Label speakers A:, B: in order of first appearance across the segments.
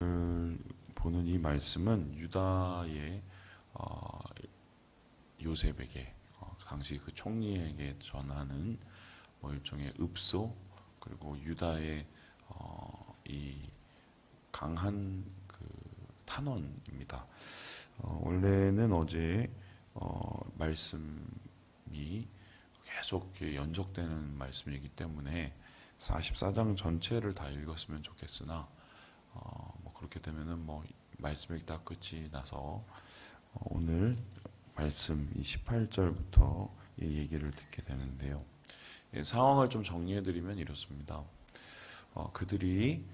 A: 오늘 보는 이 말씀은 유다의 요셉에게 당시 그 총리에게 전하는 일종의 읍소, 그리고 유다의 이 강한 그 탄원입니다. 원래는 어제 말씀이 계속 연속되는 말씀이기 때문에 44장 전체를 다 읽었으면 좋겠으나 그렇게 되면은 말씀이 딱 끝이 나서 오늘 말씀 28절부터 이 얘기를 듣게 되는데요. 상황을 좀 정리해드리면 이렇습니다. 그들이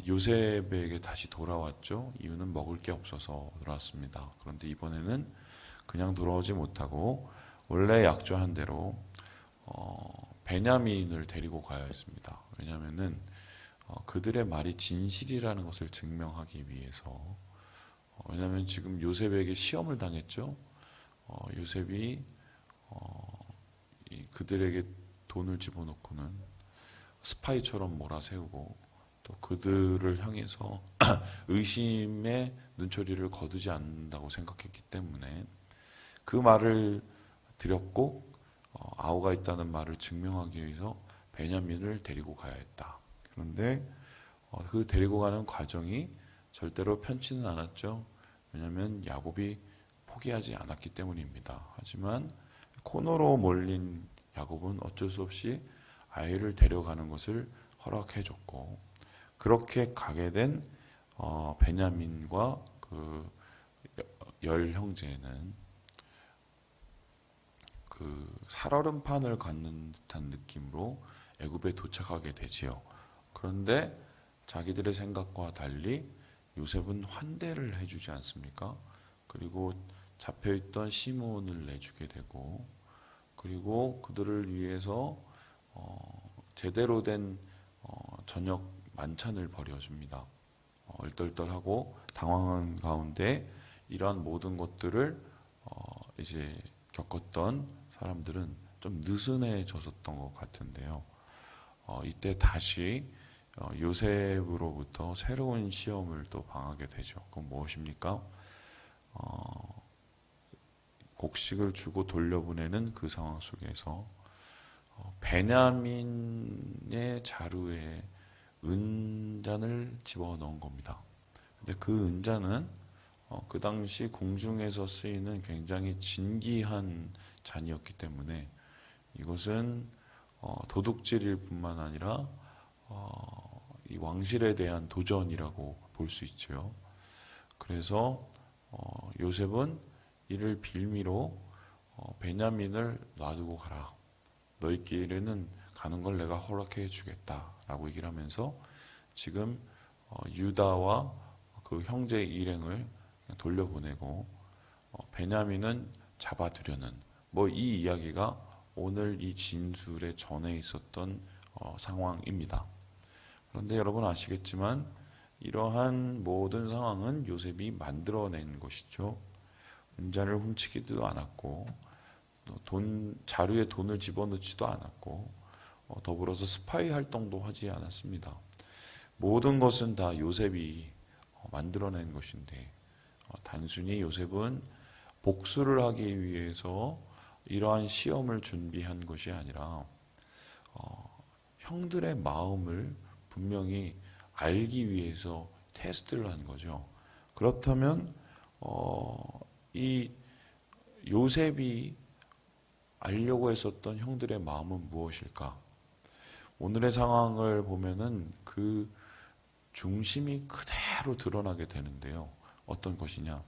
A: 요셉에게 다시 돌아왔죠. 이유는 먹을 게 없어서 돌아왔습니다. 그런데 이번에는 그냥 돌아오지 못하고 원래 약조한 대로 베냐민을 데리고 가야 했습니다. 왜냐하면은 그들의 말이 진실이라는 것을 증명하기 위해서. 왜냐하면 지금 요셉에게 시험을 당했죠. 요셉이 그들에게 돈을 집어넣고는 스파이처럼 몰아세우고 또 그들을 향해서 의심의 눈초리를 거두지 않는다고 생각했기 때문에 그 말을 드렸고 아우가 있다는 말을 증명하기 위해서 베냐민을 데리고 가야 했다. 그런데 그 데리고 가는 과정이 절대로 편치는 않았죠. 왜냐하면 야곱이 포기하지 않았기 때문입니다. 하지만 코너로 몰린 야곱은 어쩔 수 없이 아이를 데려가는 것을 허락해줬고, 그렇게 가게 된 베냐민과 그 열 형제는 그 살얼음판을 갖는 듯한 느낌으로 애굽에 도착하게 되지요. 그런데 자기들의 생각과 달리 요셉은 환대를 해주지 않습니까? 그리고 잡혀있던 시몬을 내주게 되고, 그리고 그들을 위해서 제대로 된 저녁 만찬을 벌여줍니다. 얼떨떨하고 당황한 가운데 이러한 모든 것들을 이제 겪었던 사람들은 좀 느슨해졌었던 것 같은데요. 이때 다시 요셉으로부터 새로운 시험을 또 당하게 되죠. 그건 무엇입니까? 곡식을 주고 돌려보내는 그 상황 속에서 베냐민의 자루에 은잔을 집어넣은 겁니다. 근데 그 은잔은 그 당시 공중에서 쓰이는 굉장히 진귀한 잔이었기 때문에 이것은 도둑질일 뿐만 아니라 이 왕실에 대한 도전이라고 볼 수 있죠. 그래서 요셉은 이를 빌미로 베냐민을 놔두고 가라. 너희끼리는 가는 걸 내가 허락해 주겠다라고 얘기를 하면서 지금 유다와 그 형제의 일행을 돌려보내고 베냐민은 잡아두려는 이 이야기가 오늘 이 진술의 전에 있었던 상황입니다. 그런데 여러분 아시겠지만 이러한 모든 상황은 요셉이 만들어낸 것이죠. 은잔을 훔치기도 않았고 자루에 돈을 집어넣지도 않았고 더불어서 스파이 활동도 하지 않았습니다. 모든 것은 다 요셉이 만들어낸 것인데 단순히 요셉은 복수를 하기 위해서 이러한 시험을 준비한 것이 아니라 형들의 마음을 분명히 알기 위해서 테스트를 한 거죠. 그렇다면 이 요셉이 알려고 했었던 형들의 마음은 무엇일까? 오늘의 상황을 보면은 그 중심이 그대로 드러나게 되는데요. 어떤 것이냐?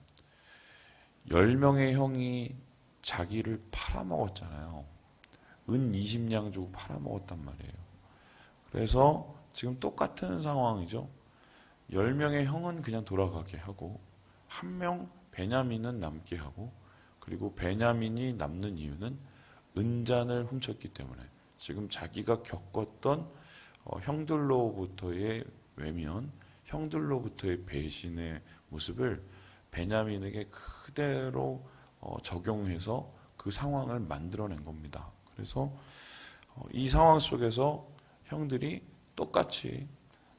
A: 10명의 형이 자기를 팔아먹었잖아요. 은 20냥 주고 팔아먹었단 말이에요. 그래서 지금 똑같은 상황이죠. 10명의 형은 그냥 돌아가게 하고 한 명 베냐민은 남게 하고, 그리고 베냐민이 남는 이유는 은잔을 훔쳤기 때문에 지금 자기가 겪었던 형들로부터의 외면, 형들로부터의 배신의 모습을 베냐민에게 그대로 적용해서 그 상황을 만들어낸 겁니다. 그래서 이 상황 속에서 형들이 똑같이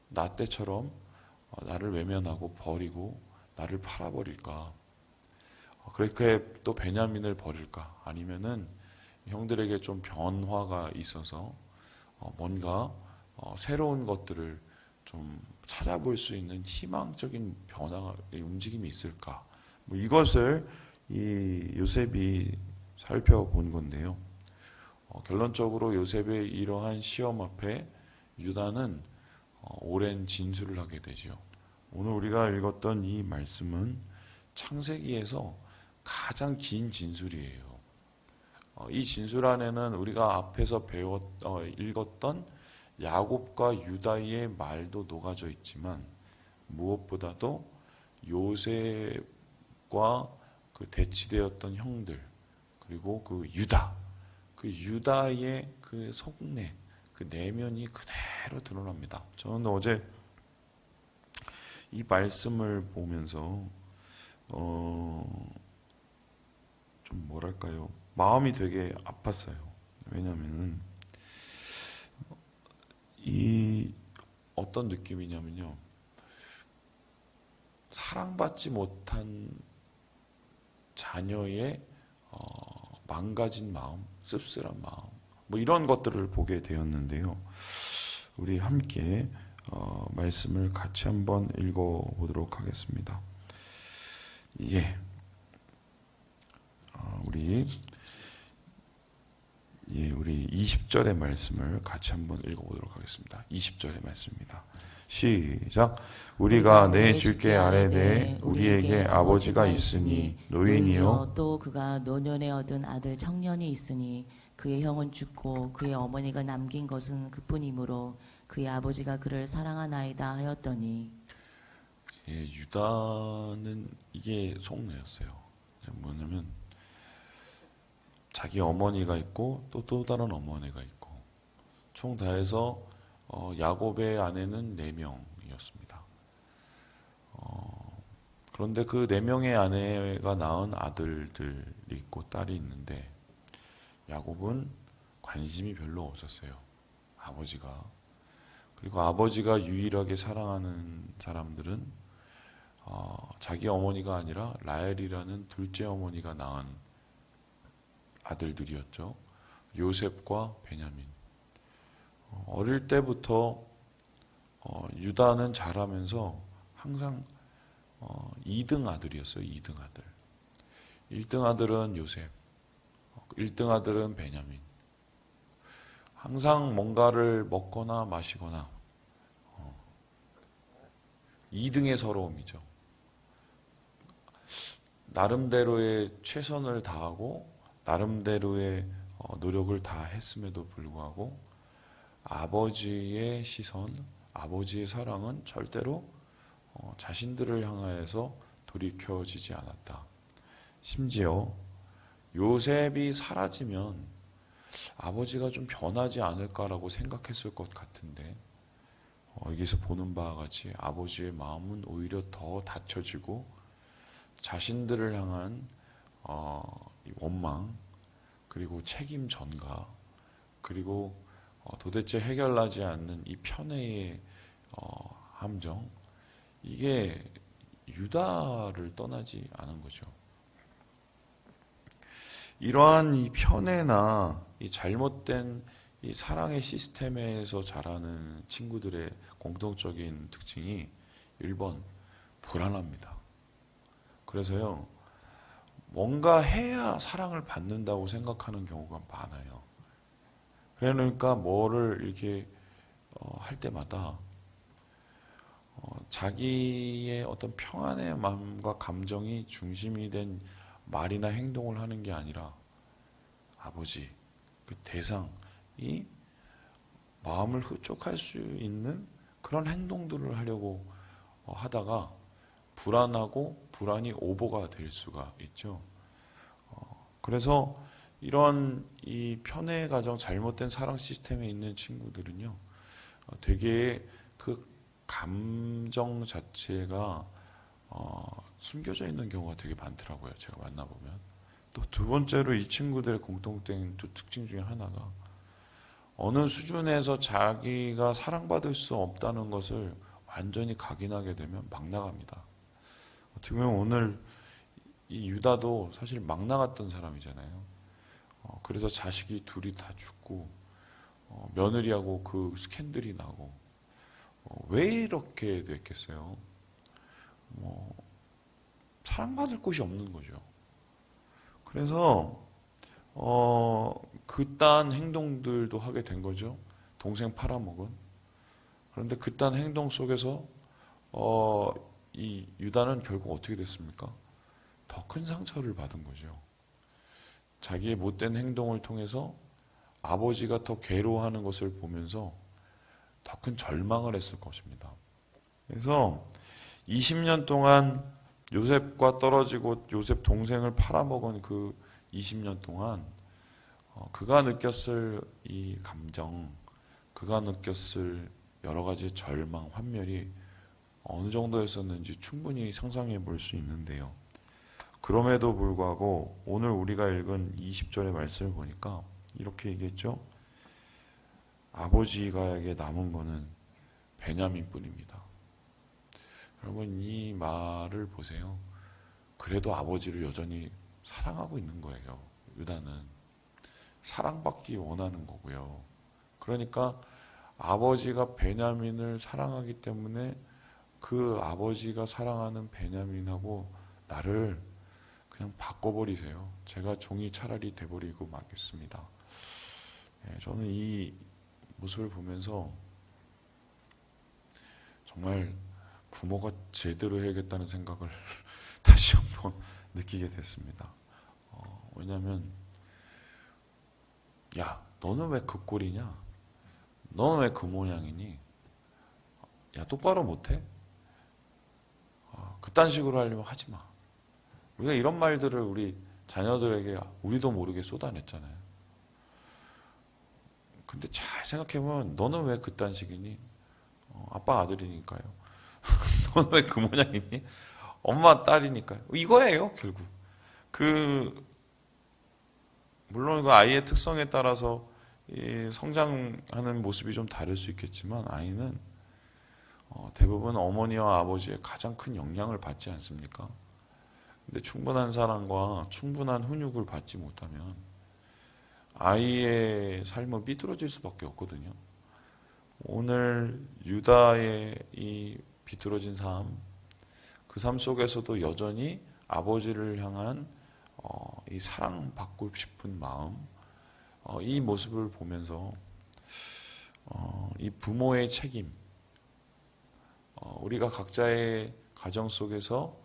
A: 나 때처럼 나를 외면하고 버리고 나를 팔아버릴까? 그렇게 또 베냐민을 버릴까? 아니면은 형들에게 좀 변화가 있어서 뭔가 새로운 것들을 좀 찾아볼 수 있는 희망적인 변화의 움직임이 있을까? 뭐 이것을 이 요셉이 살펴본 건데요. 결론적으로 요셉의 이러한 시험 앞에 유다는 오랜 진술을 하게 되죠. 오늘 우리가 읽었던 이 말씀은 창세기에서 가장 긴 진술이에요. 이 진술 안에는 우리가 앞에서 읽었던 야곱과 유다의 말도 녹아져 있지만 무엇보다도 요셉과 그 대치되었던 형들 그리고 그 유다의 그 속내 그 내면이 그대로 드러납니다. 저는 어제 이 말씀을 보면서 좀 뭐랄까요, 마음이 되게 아팠어요. 왜냐하면 이 어떤 느낌이냐면요, 사랑받지 못한 자녀의 망가진 마음, 씁쓸한 마음, 뭐 이런 것들을 보게 되었는데요. 우리 함께 말씀을 같이 한번 읽어보도록 하겠습니다. 예, 우리 20절의 말씀을 같이 한번 읽어보도록 하겠습니다. 20절의 말씀입니다. 시작. 우리가 내 주께 아뢰되 우리에게 아버지가 있으니 노인이요
B: 또 그가 노년에 얻은 아들 청년이 있으니 그의 형은 죽고 그의 어머니가 남긴 것은 그뿐이므로 그의 아버지가 그를 사랑하나이다 하였더니.
A: 예, 유다는 이게 속내였어요. 뭐냐면 자기 어머니가 있고 또 다른 어머니가 있고 총 다해서 야곱의 아내는 4명이었습니다. 그런데 그 4명의 아내가 낳은 아들들이 있고 딸이 있는데 야곱은 관심이 별로 없었어요. 아버지가. 그리고 아버지가 유일하게 사랑하는 사람들은 자기 어머니가 아니라 라헬이라는 둘째 어머니가 낳은 아들들이었죠. 요셉과 베냐민. 어릴 때부터 유다는 자라면서 항상 2등 아들이었어요. 2등 아들. 1등 아들은 요셉, 1등 아들은 베냐민. 항상 뭔가를 먹거나 마시거나 2등의 서러움이죠. 나름대로의 최선을 다하고 나름대로의 노력을 다 했음에도 불구하고 아버지의 시선, 아버지의 사랑은 절대로 자신들을 향하여서 돌이켜지지 않았다. 심지어 요셉이 사라지면 아버지가 좀 변하지 않을까라고 생각했을 것 같은데 여기서 보는 바와 같이 아버지의 마음은 오히려 더 닫혀지고 자신들을 향한 원망 그리고 책임 전가 그리고 도대체 해결나지 않는 이 편애의 함정, 이게 유다를 떠나지 않은 거죠. 이러한 이 편애나 이 잘못된 이 사랑의 시스템에서 자라는 친구들의 공통적인 특징이 1번 불안합니다. 그래서요, 뭔가 해야 사랑을 받는다고 생각하는 경우가 많아요. 그러니까 뭐를 이렇게 할 때마다 자기의 어떤 평안의 마음과 감정이 중심이 된 말이나 행동을 하는 게 아니라 아버지, 그 대상이 마음을 흡족할 수 있는 그런 행동들을 하려고 하다가 불안하고 불안이 오버가 될 수가 있죠. 그래서 이런 이 편애 가정, 잘못된 사랑 시스템에 있는 친구들은요, 되게 그 감정 자체가 숨겨져 있는 경우가 되게 많더라고요. 제가 만나보면. 또 두 번째로 이 친구들의 공통된 또 특징 중에 하나가 어느 수준에서 자기가 사랑받을 수 없다는 것을 완전히 각인하게 되면 막 나갑니다. 어떻게 보면 오늘 이 유다도 사실 막 나갔던 사람이잖아요. 그래서 자식이 둘이 다 죽고 며느리하고 그 스캔들이 나고 왜 이렇게 됐겠어요? 뭐 사랑받을 곳이 없는 거죠. 그래서 그딴 행동들도 하게 된 거죠. 동생 팔아먹은. 그런데 그딴 행동 속에서 이 유다는 결국 어떻게 됐습니까? 더 큰 상처를 받은 거죠. 자기의 못된 행동을 통해서 아버지가 더 괴로워하는 것을 보면서 더 큰 절망을 했을 것입니다. 그래서 20년 동안 요셉과 떨어지고 요셉 동생을 팔아먹은 그 20년 동안 그가 느꼈을 이 감정, 그가 느꼈을 여러 가지 절망, 환멸이 어느 정도였었는지 충분히 상상해 볼 수 있는데요. 그럼에도 불구하고 오늘 우리가 읽은 20절의 말씀을 보니까 이렇게 얘기했죠. 아버지가에게 남은 거는 베냐민 뿐입니다. 여러분 이 말을 보세요. 그래도 아버지를 여전히 사랑하고 있는 거예요. 유다는 사랑받기 원하는 거고요. 그러니까 아버지가 베냐민을 사랑하기 때문에 그 아버지가 사랑하는 베냐민하고 나를 그냥 바꿔버리세요. 제가 종이 차라리 돼버리고 말겠습니다. 저는 이 모습을 보면서 정말 부모가 제대로 해야겠다는 생각을 다시 한번 느끼게 됐습니다. 왜냐하면 야 너는 왜 그 꼴이냐? 너는 왜 그 모양이니? 야 똑바로 못해? 그딴 식으로 하려면 하지 마. 우리가 이런 말들을 우리 자녀들에게 우리도 모르게 쏟아냈잖아요. 근데 잘 생각해보면 너는 왜 그딴 식이니? 아빠 아들이니까요. 너는 왜 그 모양이니? 엄마 딸이니까요. 이거예요 결국. 물론 그 아이의 특성에 따라서 이 성장하는 모습이 좀 다를 수 있겠지만 아이는 대부분 어머니와 아버지의 가장 큰 영향을 받지 않습니까? 근데 충분한 사랑과 충분한 훈육을 받지 못하면 아이의 삶은 삐뚤어질 수밖에 없거든요. 오늘 유다의 이 비뚤어진 삶, 그 삶 속에서도 여전히 아버지를 향한 이 사랑받고 싶은 마음, 이 모습을 보면서 이 부모의 책임, 우리가 각자의 가정 속에서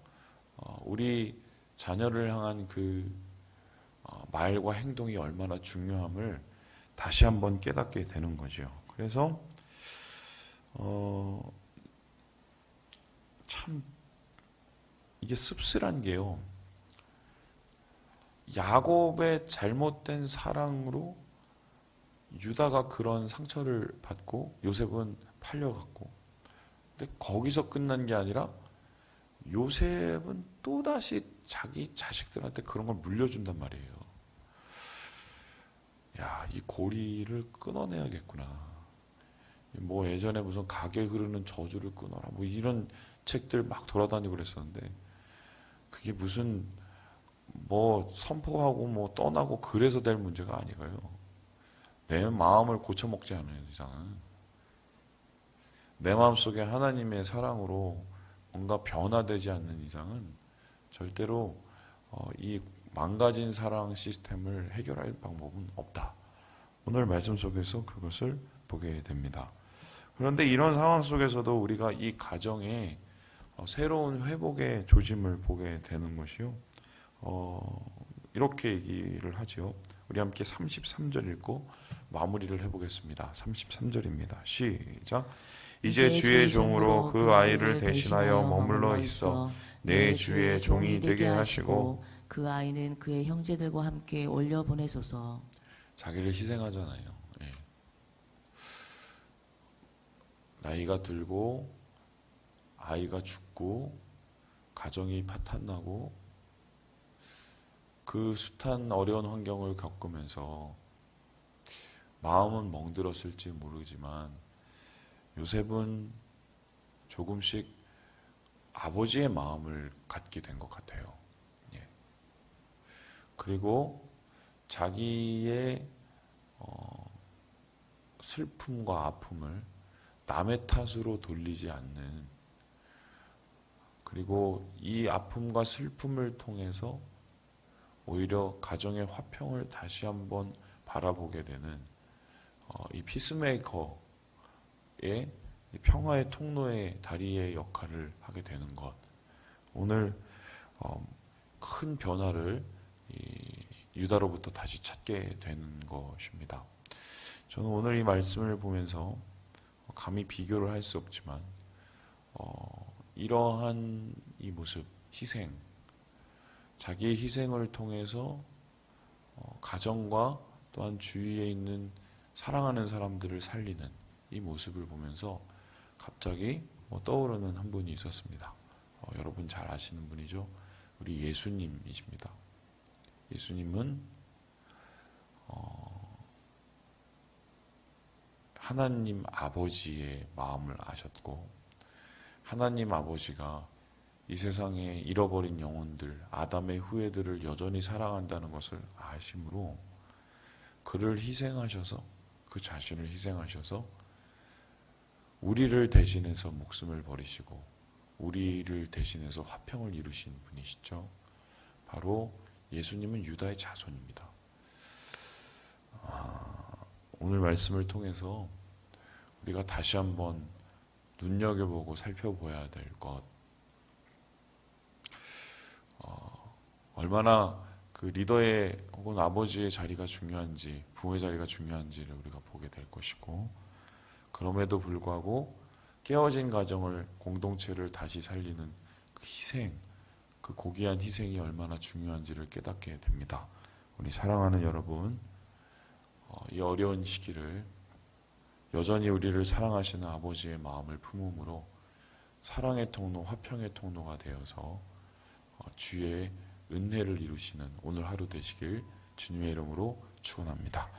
A: 우리 자녀를 향한 그 말과 행동이 얼마나 중요함을 다시 한번 깨닫게 되는 거죠. 그래서 참 이게 씁쓸한 게요. 야곱의 잘못된 사랑으로 유다가 그런 상처를 받고 요셉은 팔려갔고, 근데 거기서 끝난 게 아니라 요셉은 또다시 자기 자식들한테 그런 걸 물려준단 말이에요. 야, 이 고리를 끊어내야겠구나. 뭐 예전에 무슨 가게 흐르는 저주를 끊어라 뭐 이런 책들 막 돌아다니고 그랬었는데 그게 무슨 뭐 선포하고 뭐 떠나고 그래서 될 문제가 아니고요. 내 마음을 고쳐먹지 않는 이상은, 내 마음속에 하나님의 사랑으로 뭔가 변화되지 않는 이상은 절대로 이 망가진 사랑 시스템을 해결할 방법은 없다. 오늘 말씀 속에서 그것을 보게 됩니다. 그런데 이런 상황 속에서도 우리가 이 가정에 새로운 회복의 조짐을 보게 되는 것이요. 이렇게 얘기를 하죠. 우리 함께 33절 읽고 마무리를 해보겠습니다. 33절입니다. 시작. 이제 주의 종으로 그 아이를 대신하여 머물러 있어 내 주의 종이 되게 하시고
B: 그 아이는 그의 형제들과 함께 올려 보내소서.
A: 자기를 희생하잖아요. 예. 나이가 들고 아이가 죽고 가정이 파탄나고 그 숱한 어려운 환경을 겪으면서 마음은 멍들었을지 모르지만 요셉은 조금씩 아버지의 마음을 갖게 된 것 같아요. 예. 그리고 자기의 슬픔과 아픔을 남의 탓으로 돌리지 않는, 그리고 이 아픔과 슬픔을 통해서 오히려 가정의 화평을 다시 한번 바라보게 되는 이 피스메이커의 이 평화의 통로의 다리의 역할을 하게 되는 것. 오늘 큰 변화를 이 유다로부터 다시 찾게 되는 것입니다. 저는 오늘 이 말씀을 보면서 감히 비교를 할 수 없지만 이러한 이 모습, 희생, 자기의 희생을 통해서 가정과 또한 주위에 있는 사랑하는 사람들을 살리는 이 모습을 보면서 갑자기 떠오르는 한 분이 있었습니다. 여러분 잘 아시는 분이죠. 우리 예수님이십니다. 예수님은 하나님 아버지의 마음을 아셨고, 하나님 아버지가 이 세상에 잃어버린 영혼들, 아담의 후예들을 여전히 사랑한다는 것을 아심으로 그를 희생하셔서, 그 자신을 희생하셔서 우리를 대신해서 목숨을 버리시고 우리를 대신해서 화평을 이루신 분이시죠. 바로 예수님은 유다의 자손입니다. 오늘 말씀을 통해서 우리가 다시 한번 눈여겨보고 살펴봐야 될 것, 얼마나 그 리더의 혹은 아버지의 자리가 중요한지, 부모의 자리가 중요한지를 우리가 보게 될 것이고, 그럼에도 불구하고 깨어진 가정을, 공동체를 다시 살리는 그 희생, 그 고귀한 희생이 얼마나 중요한지를 깨닫게 됩니다. 우리 사랑하는 여러분, 이 어려운 시기를 여전히 우리를 사랑하시는 아버지의 마음을 품음으로 사랑의 통로, 화평의 통로가 되어서 주의 은혜를 이루시는 오늘 하루 되시길 주님의 이름으로 축원합니다.